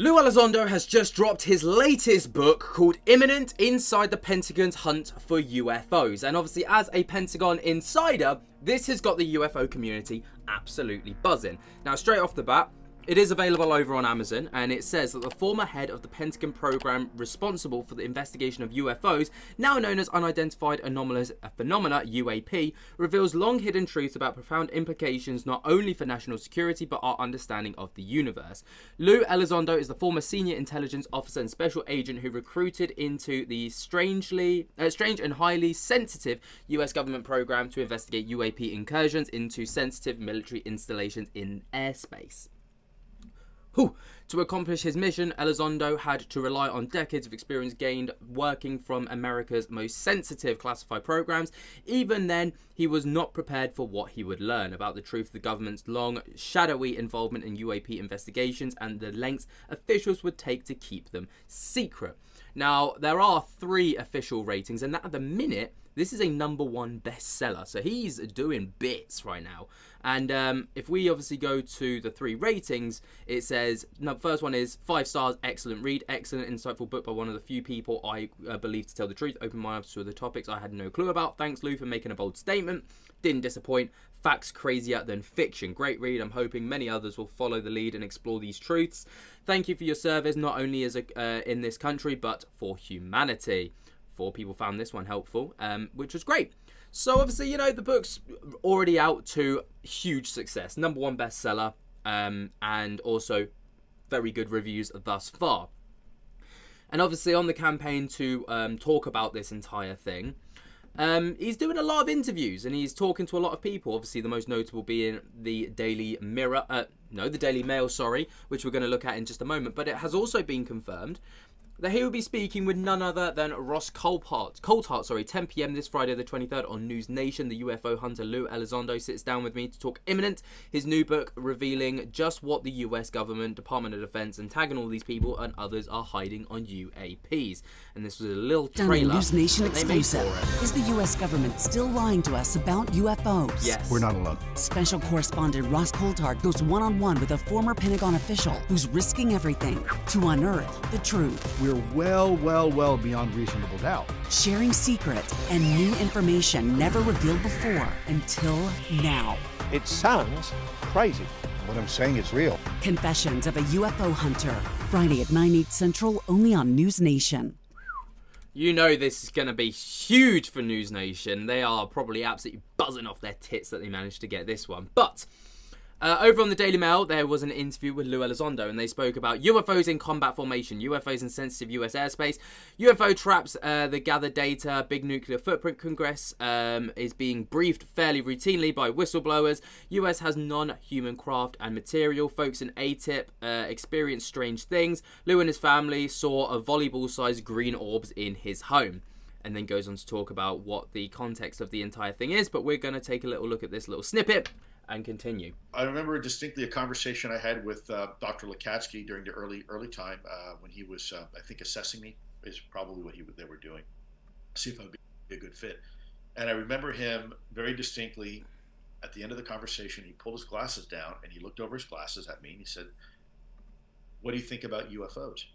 Lue Elizondo has just dropped his latest book called Imminent: Inside the Pentagon's Hunt for UFOs. And obviously, as a Pentagon insider, this has got the UFO community absolutely buzzing. Now, straight off the bat, it is available over on Amazon, and it says that the former head of the Pentagon program responsible for the investigation of UFOs, now known as Unidentified Anomalous Phenomena, UAP, reveals long-hidden truths about profound implications not only for national security but our understanding of the universe. Lue Elizondo is the former senior intelligence officer and special agent who recruited into the strange and highly sensitive US government program to investigate UAP incursions into sensitive military installations in airspace. To accomplish his mission, Elizondo had to rely on decades of experience gained working from America's most sensitive classified programs. Even then, he was not prepared for what he would learn about the truth of the government's long, shadowy involvement in UAP investigations and the lengths officials would take to keep them secret. Now, there are 3 official ratings, and at the minute, this is a #1 bestseller, so he's doing bits right now. And if we obviously go to the 3 ratings, it says, first one is 5 stars, excellent read, excellent, insightful book by one of the few people I believe to tell the truth, opened my eyes to the topics I had no clue about. Thanks, Lou, for making a bold statement. Didn't disappoint. Facts crazier than fiction. Great read. I'm hoping many others will follow the lead and explore these truths. Thank you for your service, not only as in this country, but for humanity. 4 people found this one helpful, which was great. So obviously, the book's already out to huge success. #1 bestseller, and also very good reviews thus far. And obviously on the campaign to talk about this entire thing, he's doing a lot of interviews and he's talking to a lot of people. Obviously the most notable being the Daily Mail, which we're going to look at in just a moment. But it has also been confirmed that he will be speaking with none other than Ross Coulthart, 10 p.m. this Friday the 23rd on News Nation. The UFO hunter Lue Elizondo sits down with me to talk Imminent, his new book revealing just what the US government, Department of Defense, and tagging all these people and others are hiding on UAPs. And this was a little trailer. News Nation exclusive. Is the US government still lying to us about UFOs? Yes. We're not alone. Special correspondent Ross Coulthart goes one-on-one with a former Pentagon official who's risking everything to unearth the truth. We're well beyond reasonable doubt. Sharing secrets and new information never revealed before until now. It sounds crazy. What I'm saying is real. Confessions of a UFO Hunter. Friday at 9, 8 Central, only on News Nation. You know this is going to be huge for News Nation. They are probably absolutely buzzing off their tits that they managed to get this one. But over on the Daily Mail, there was an interview with Lue Elizondo, and they spoke about UFOs in combat formation, UFOs in sensitive US airspace, UFO traps that gather data, big nuclear footprint Congress is being briefed fairly routinely by whistleblowers, US has non-human craft and material, folks in ATIP experience strange things, Lue and his family saw a volleyball-sized green orbs in his home. And then goes on to talk about what the context of the entire thing is, but we're going to take a little look at this little snippet and continue. I remember distinctly a conversation I had with Dr. Lakatsky during the early time when he was, I think, assessing me is probably what they were doing, see if I'd be a good fit. And I remember him very distinctly at the end of the conversation. He pulled his glasses down and he looked over his glasses at me and he said, "What do you think about UFOs?"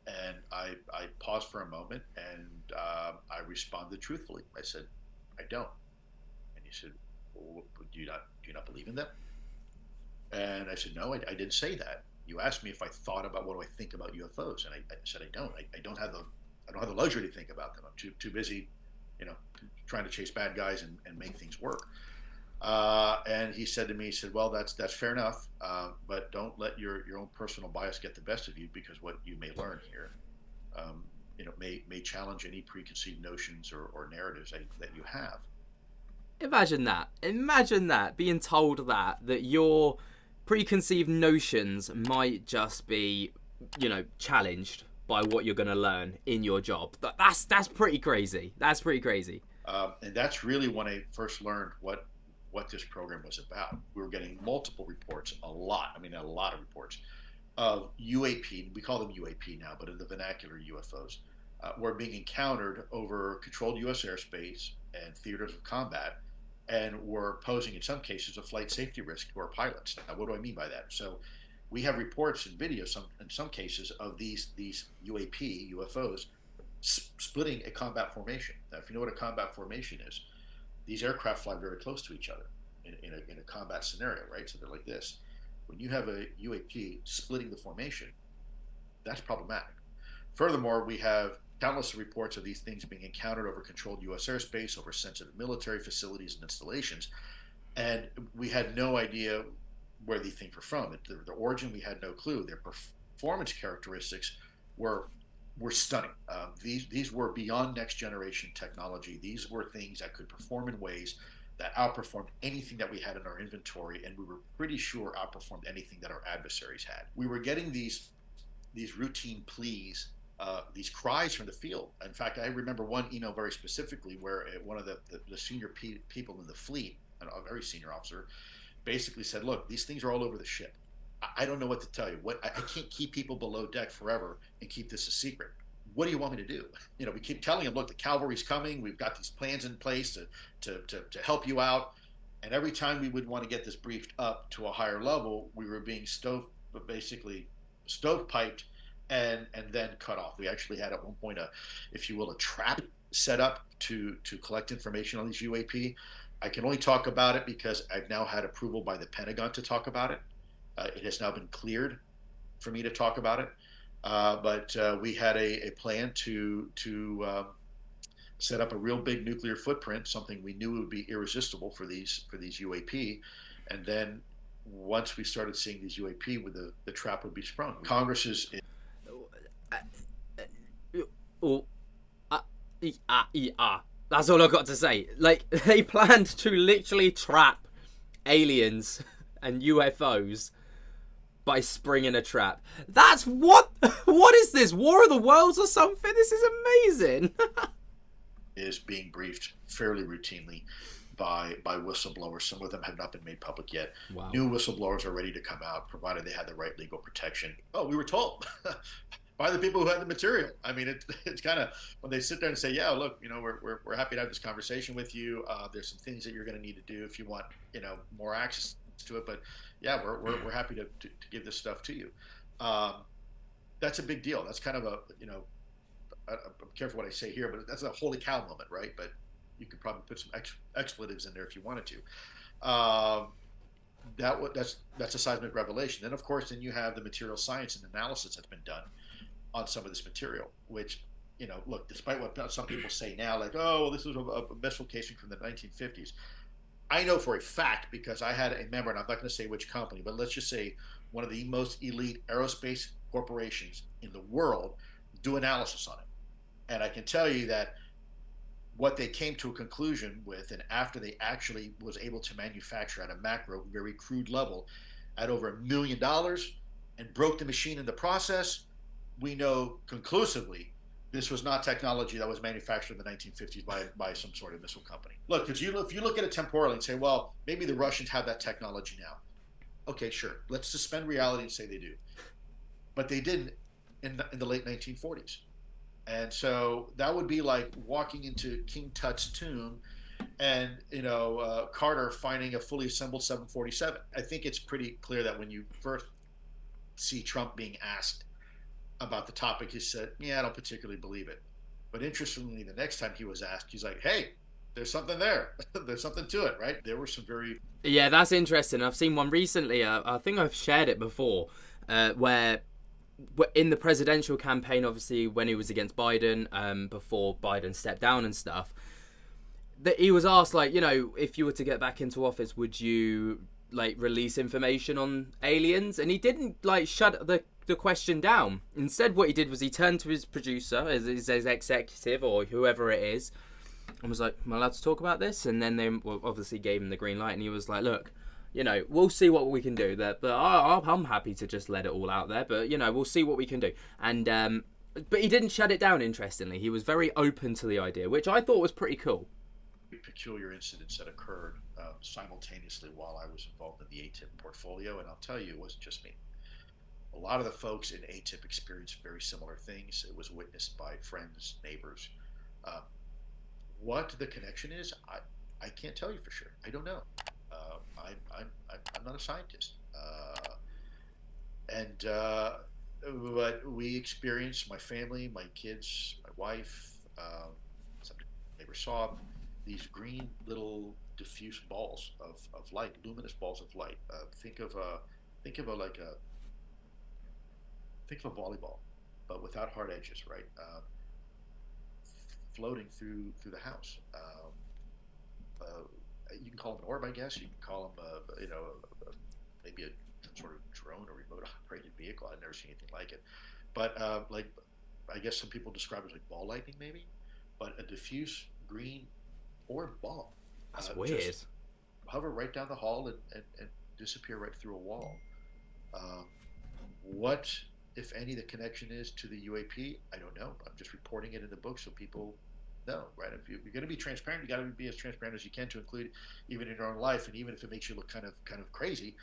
And I paused for a moment and I responded truthfully. I said, "I don't." And he said, "Well, do you not believe in them?" And I said, "No, I didn't say that. You asked me if I thought about what do I think about UFOs, and I said I don't. I don't have the luxury to think about them. I'm too busy, trying to chase bad guys and make things work." And he said to me, he said, "Well, that's fair enough, but don't let your own personal bias get the best of you, because what you may learn here, may challenge any preconceived notions or narratives that you have." Imagine that, being told that your preconceived notions might just be, challenged by what you're going to learn in your job. That's pretty crazy. And that's really when I first learned what this program was about. We were getting multiple reports, a lot of reports of UAP, we call them UAP now, but in the vernacular UFOs, were being encountered over controlled US airspace and theaters of combat, and were posing in some cases a flight safety risk to our pilots. Now, what do I mean by that? So We have reports and videos, in some cases, of these UFOs splitting a combat formation. Now, if you know what a combat formation is, these aircraft fly very close to each other in a combat scenario, right? So they're like this. When you have a UAP splitting the formation, that's problematic. Furthermore, we have countless reports of these things being encountered over controlled U.S. airspace, over sensitive military facilities and installations, and we had no idea where these things were from. The origin, we had no clue. Their performance characteristics were stunning. These were beyond next generation technology. These were things that could perform in ways that outperformed anything that we had in our inventory, and we were pretty sure outperformed anything that our adversaries had. We were getting these routine pleas, these cries from the field. In fact, I remember one email very specifically where one of the senior people in the fleet, a very senior officer, basically said, "Look, these things are all over the ship. I don't know what to tell you. I can't keep people below deck forever and keep this a secret. What do you want me to do?" We keep telling them, "Look, the cavalry's coming. We've got these plans in place to help you out." And every time we would want to get this briefed up to a higher level, we were being basically stovepiped and then cut off. We actually had at one point if you will, a trap set up to collect information on these UAP. I can only talk about it because I've now had approval by the Pentagon to talk about it. It has now been cleared for me to talk about it. But we had a plan to set up a real big nuclear footprint, something we knew would be irresistible for these UAP. And then once we started seeing these UAP, the trap would be sprung. Congress is. That's all I've got to say. Like, they planned to literally trap aliens and UFOs by springing a trap. That's what is this? War of the Worlds or something? This is amazing. Is being briefed fairly routinely by whistleblowers. Some of them have not been made public yet. Wow. New whistleblowers are ready to come out, provided they had the right legal protection. Oh, we were told by the people who had the material. I mean, it's kind of when they sit there and say, "Yeah, look, we're happy to have this conversation with you. There's some things that you're going to need to do if you want, more access to it. But yeah, we're happy to give this stuff to you." That's a big deal. That's kind of I'm careful what I say here, but that's a holy cow moment, right? But you could probably put some expletives in there if you wanted to. That's a seismic revelation. Then, of course, you have the material science and analysis that's been done on some of this material, which, look, despite what some people say now, like, "Oh, well, this is a missile casing from the 1950s. I know for a fact, because I had a member, and I'm not going to say which company, but let's just say one of the most elite aerospace corporations in the world do analysis on it. And I can tell you that what they came to a conclusion with, and after they actually was able to manufacture at a macro, very crude level, at over $1 million and broke the machine in the process, we know conclusively this was not technology that was manufactured in the 1950s by some sort of missile company. Look, if you look at it temporally and say, well, maybe the Russians have that technology now. Okay, sure. Let's suspend reality and say they do. But they didn't in the late 1940s. And so that would be like walking into King Tut's tomb and, Carter finding a fully assembled 747. I think it's pretty clear that when you first see Trump being asked about the topic, he said, "Yeah, I don't particularly believe it." But interestingly, the next time he was asked, he's like, "Hey, there's something there. There's something to it," right? There were some very... Yeah, that's interesting. I've seen one recently. I think I've shared it before, where in the presidential campaign, obviously, when he was against Biden, before Biden stepped down and stuff, that he was asked, like, if you were to get back into office, would you, like, release information on aliens? And he didn't, like, shut the question down. Instead, what he did was he turned to his producer, his executive, or whoever it is, and was like, "Am I allowed to talk about this?" And then they obviously gave him the green light, and he was like, "Look, we'll see what we can do there, but I'm happy to just let it all out there, but, we'll see what we can do." And, but he didn't shut it down, interestingly. He was very open to the idea, which I thought was pretty cool. Peculiar incidents that occurred simultaneously while I was involved in the ATIP portfolio, and I'll tell you, it wasn't just me. A lot of the folks in ATIP experienced very similar things. It was witnessed by friends, neighbors. What the connection is, I can't tell you for sure. I don't know. I'm not a scientist. And but we experienced, my family, my kids, my wife, some neighbors saw these green little diffuse balls of light, luminous balls of light. Think of a like a think of a volleyball, but without hard edges, right? Floating through the house. You can call them an orb, I guess. You can call them, maybe some sort of drone or remote operated vehicle. I've never seen anything like it. But like, I guess some people describe it as like ball lightning, maybe. But a diffuse green orb ball. That's weird. Just hover right down the hall and disappear right through a wall. What, if any, the connection is to the UAP? I don't know. I'm just reporting it in the book so people know, right? If you're going to be transparent, you got to be as transparent as you can to include even in your own life, and even if it makes you look kind of crazy.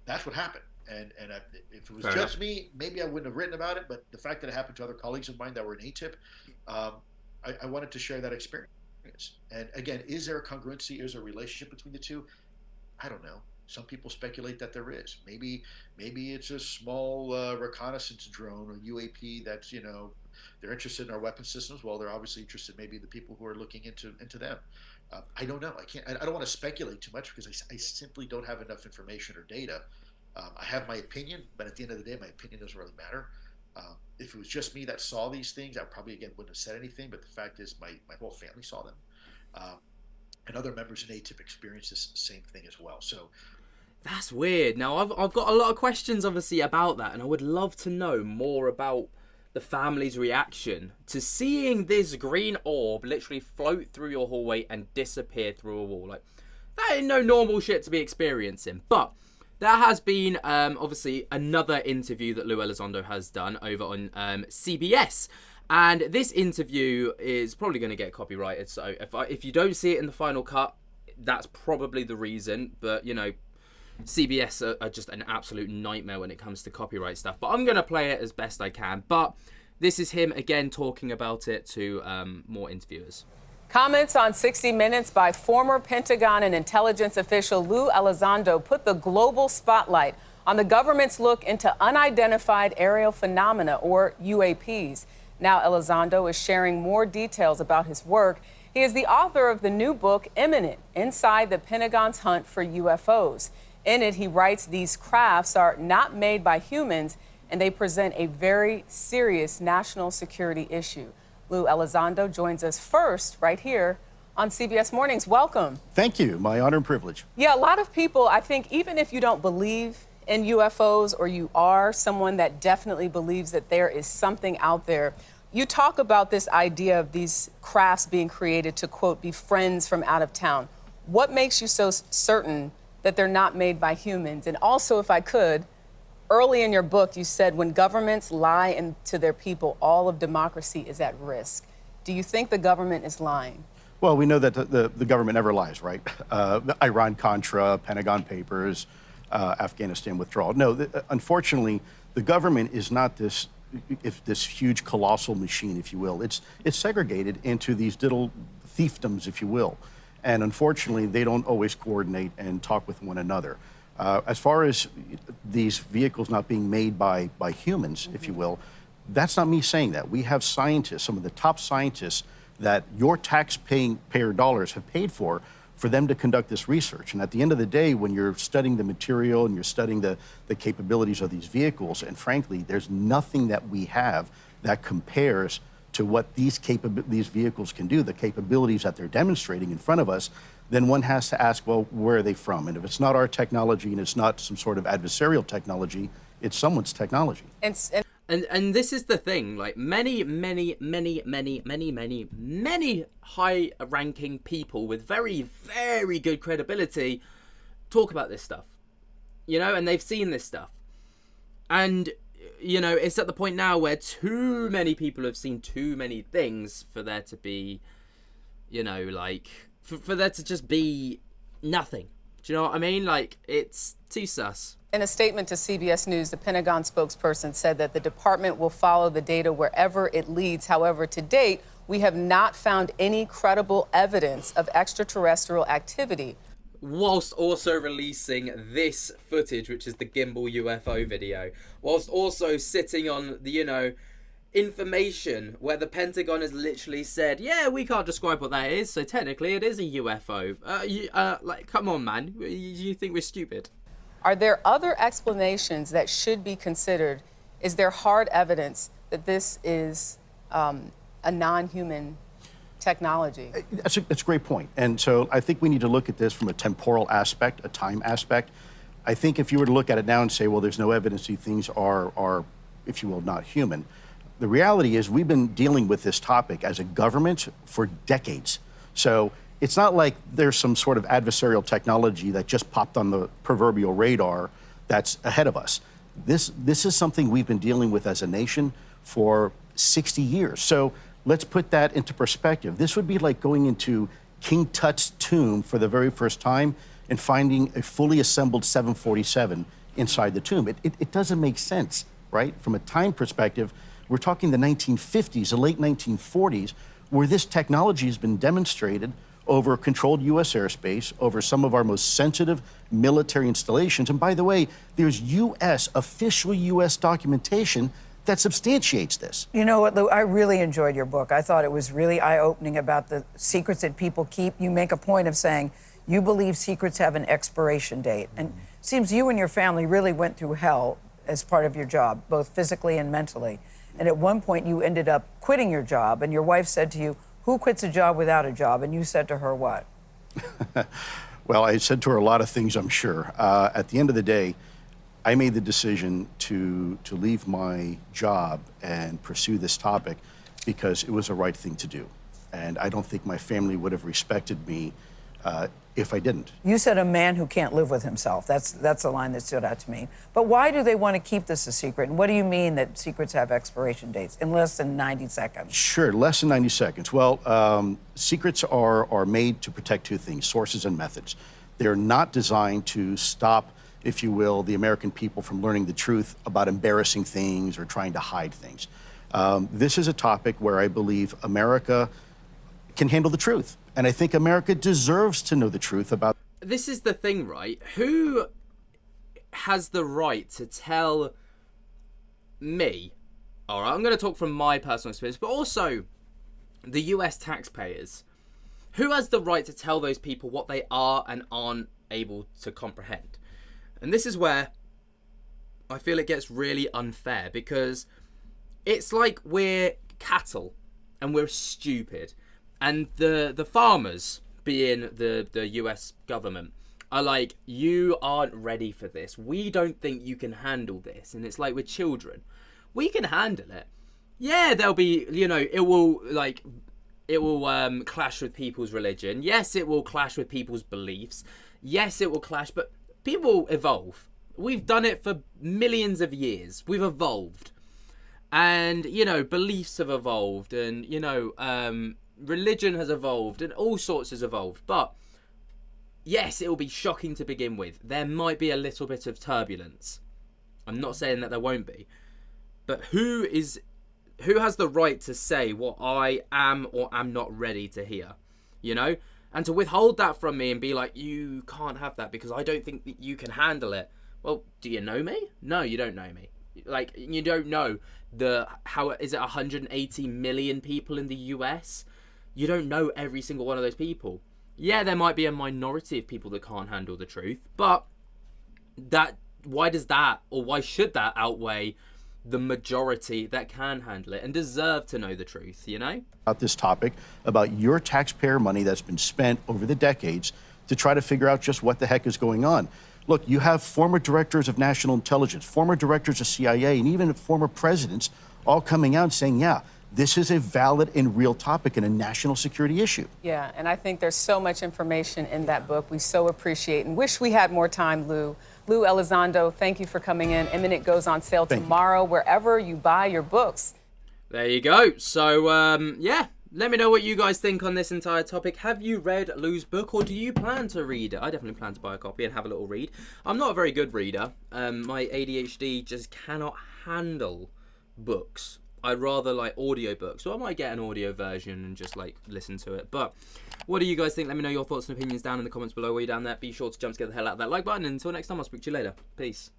That's what happened. And if it was just me, maybe I wouldn't have written about it. But the fact that it happened to other colleagues of mine that were in ATIP, I wanted to share that experience. And again, is there a congruency? Is there a relationship between the two? I don't know. Some people speculate that there is. Maybe it's a small reconnaissance drone or UAP that's, they're interested in our weapon systems. Well, they're obviously interested maybe in the people who are looking into them. I don't know. I don't want to speculate too much because I simply don't have enough information or data. I have my opinion, but at the end of the day, my opinion doesn't really matter. If it was just me that saw these things, I probably, again, wouldn't have said anything. But the fact is, my whole family saw them. And other members in ATIP experienced this same thing as well. So that's weird. Now, I've got a lot of questions, obviously, about that. And I would love to know more about the family's reaction to seeing this green orb literally float through your hallway and disappear through a wall. Like, that ain't no normal shit to be experiencing. But there has been, obviously, another interview that Lue Elizondo has done over on CBS. And this interview is probably going to get copyrighted. So if you don't see it in the final cut, that's probably the reason. But, CBS are just an absolute nightmare when it comes to copyright stuff. But I'm going to play it as best I can. But this is him, again, talking about it to more interviewers. Comments on 60 Minutes by former Pentagon and intelligence official Lue Elizondo put the global spotlight on the government's look into unidentified aerial phenomena, or UAPs. Now Elizondo is sharing more details about his work. He is the author of the new book, Imminent, Inside the Pentagon's Hunt for UFOs. In it, he writes these crafts are not made by humans, and they present a very serious national security issue. Lue Elizondo joins us first right here on CBS Mornings. Welcome. Thank you. My honor and privilege. Yeah, a lot of people, I think, even if you don't believe in UFOs or you are someone that definitely believes that there is something out there, you talk about this idea of these crafts being created to, quote, be friends from out of town. What makes you so certain that they're not made by humans? And also, if I could, early in your book, you said when governments lie to their people, all of democracy is at risk. Do you think the government is lying? Well, we know that the government never lies, right? Iran-Contra, Pentagon Papers, Afghanistan withdrawal. No, unfortunately, the government is not this huge colossal machine, if you will. It's segregated into these little fiefdoms, if you will. And unfortunately, they don't always coordinate and talk with one another. As far as these vehicles not being made by humans, if you will, that's not me saying that. We have scientists, some of the top scientists that your taxpayer dollars have paid for them to conduct this research. And at the end of the day, when you're studying the material and you're studying the capabilities of these vehicles, and frankly, there's nothing that we have that compares to what these vehicles can do, the capabilities that they're demonstrating in front of us, then one has to ask, well, where are they from? And if it's not our technology and it's not some sort of adversarial technology, it's someone's technology. And this is the thing, like many high-ranking people with very, very good credibility talk about this stuff, and they've seen this stuff. And, it's at the point now where too many people have seen too many things for there to be, for there to just be nothing. Do you know what I mean? Like, it's too sus. In a statement to CBS News, the Pentagon spokesperson said that the department will follow the data wherever it leads. However, to date, we have not found any credible evidence of extraterrestrial activity. whilst also releasing this footage, which is the gimbal UFO video, whilst also sitting on the, information where the Pentagon has literally said, yeah, we can't describe what that is, so technically it is a UFO. Come on, man. You think we're stupid? Are there other explanations that should be considered? Is there hard evidence that this is a non-human technology? That's a great point. And so I think we need to look at this from a temporal aspect, a time aspect. I think if you were to look at it now and say, well, there's no evidence these things are, if you will, not human. The reality is we've been dealing with this topic as a government for decades. So it's not like there's some sort of adversarial technology that just popped on the proverbial radar that's ahead of us. This is something we've been dealing with as a nation for 60 years. So let's put that into perspective. This would be like going into King Tut's tomb for the very first time and finding a fully assembled 747 inside the tomb. It doesn't make sense, right? From a time perspective, we're talking the 1950s, the late 1940s, where this technology has been demonstrated over controlled U.S. airspace, over some of our most sensitive military installations. And by the way, there's official U.S. documentation that substantiates this. You know what, Lou? I really enjoyed your book. I thought it was really eye-opening about the secrets that people keep. You make a point of saying you believe secrets have an expiration date. And it seems you and your family really went through hell as part of your job, both physically and mentally. And at one point, you ended up quitting your job, and your wife said to you, who quits a job without a job? And you said to her what? Well, I said to her a lot of things, I'm sure. At the end of the day, I made the decision to leave my job and pursue this topic because it was the right thing to do. And I don't think my family would have respected me if I didn't. You said a man who can't live with himself. That's a line that stood out to me. But why do they want to keep this a secret? And what do you mean that secrets have expiration dates in less than 90 seconds? Sure, less than 90 seconds. Well, secrets are made to protect two things, sources and methods. They're not designed to stop, if you will, the American people from learning the truth about embarrassing things or trying to hide things. This is a topic where I believe America can handle the truth. And I think America deserves to know the truth about. This is the thing, right? Who has the right to tell me, all right, I'm going to talk from my personal experience, but also the US taxpayers. Who has the right to tell those people what they are and aren't able to comprehend? And this is where I feel it gets really unfair, because it's like we're cattle and we're stupid. And the farmers, being the US government, are like, you aren't ready for this. We don't think you can handle this. And it's like with children. We can handle it. Yeah, there'll be, it will clash with people's religion. Yes, it will clash with people's beliefs. Yes, it will clash, but people evolve. We've done it for millions of years. We've evolved. And, beliefs have evolved, and, religion has evolved, and all sorts has evolved. But yes, it will be shocking to begin with. There might be a little bit of turbulence. I'm not saying that there won't be. But who has the right to say what I am or am not ready to hear? And to withhold that from me and be like, you can't have that because I don't think that you can handle it. Well, do you know me? No, you don't know me. Like, you don't know how is it 180 million people in the US? You don't know every single one of those people. Yeah, there might be a minority of people that can't handle the truth, but why should that outweigh the majority that can handle it and deserve to know the truth, About this topic, about your taxpayer money that's been spent over the decades to try to figure out just what the heck is going on. Look, you have former directors of national intelligence, former directors of CIA, and even former presidents all coming out saying, yeah, this is a valid and real topic and a national security issue. Yeah, and I think there's so much information in that book we so appreciate and wish we had more time, Lue. Lue Elizondo, thank you for coming in. Imminent goes on sale tomorrow wherever you buy your books. There you go. So, yeah, let me know what you guys think on this entire topic. Have you read Lue's book, or do you plan to read it? I definitely plan to buy a copy and have a little read. I'm not a very good reader. My ADHD just cannot handle books. I'd rather like audiobook, so I might get an audio version and just like listen to it. But what do you guys think? Let me know your thoughts and opinions down in the comments below. While you're down there, be sure to jump to get the hell out of that like button. And until next time, I'll speak to you later. Peace.